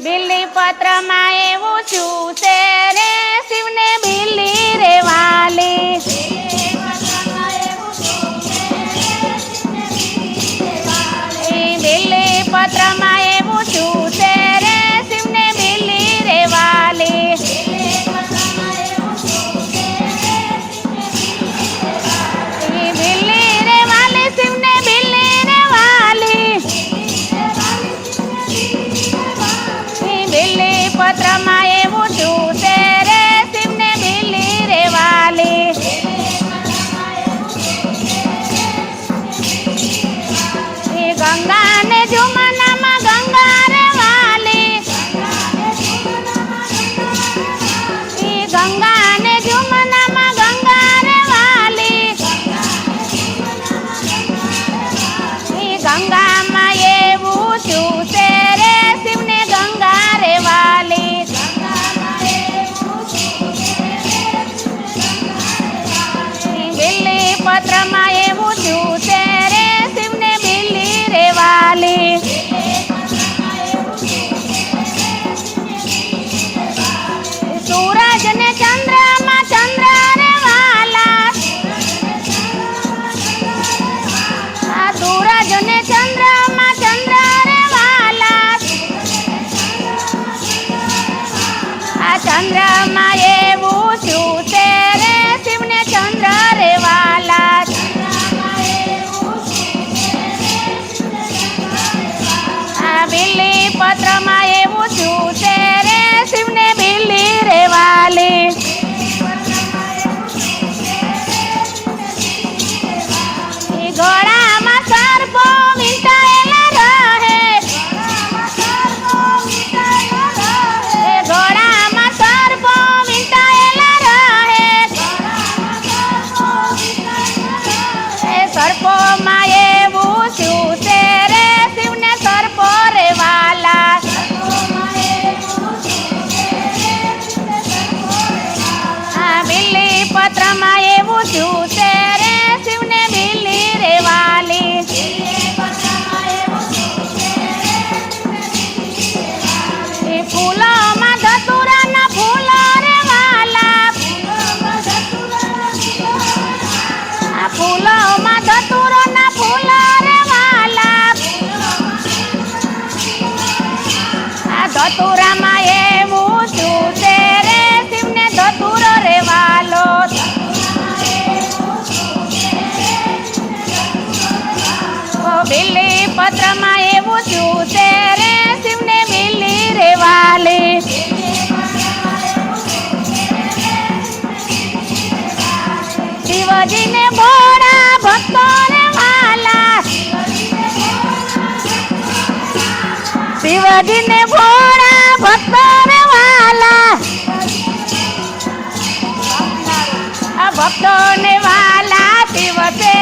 બિલ્લી પત્રમાં એવું શું છે રે શિવને બિલ્લી રે વાલી. બિલ્લી પત્રમાં એવું શું છે રે શિવને બિલ્લી રે વાલી. બિલ્લી રે વાલી શિવને બિલ્લી રે વાલી. બિલ્લી પત્રમાં એવું શું છે રે શિવને બિલ્લી રે વાલી. ગંગા ને જુમનામાં ગંગા રે વાલી. ગંગા ને જુમનામાં ગંગા રે વાલી. ગંગામાં એવું શું છે રે શિવને ગંગા રે વાલી. બિલ્લી પત્રમાં એવું શું છે રે શિવને બિલ્લી રે વાલી. સૂરજ ને ચંદ્રમાં ચંદ્ર રે વાલા. સૂરજ ને ચંદ્રમાં ચંદ્ર રે વાલા. ચંદ્રમાં એવું શું છે રે શિવને ચંદ્ર રે વાલા. બિલ્લી પત્રમાં એવું શું છે રે શિવને બિલ્લી રે વાલી. ગળામાં સર્પો વીંટાયેલા રહે. ગળામાં સર્પો વીંટાયેલા રહે. સર્પોમાં એવું શું છે રે શિવને સર્પો રે વાલા. બિલ્લી પત્રમાં એવું શું છે રે શિવને બિલ્લી રે વાલી. ફૂલોમાં ધતુરાના ફૂલો રે વાલા. ફૂલોમાં ધતુરોના ફૂલો રે વાલા. ધતુરામાં એવું શું છે રે શિવને ધતુરો રે વાલો. બિલ્લી પત્રમાં એવું શું છે રે શિવને બિલ્લી રે વાલી. શિવજીને ભોળા ભક્તો રે વાલા. શિવજીને ભોળા ભક્તો રે વાલા. ભક્તો ને વાલા શિવ છે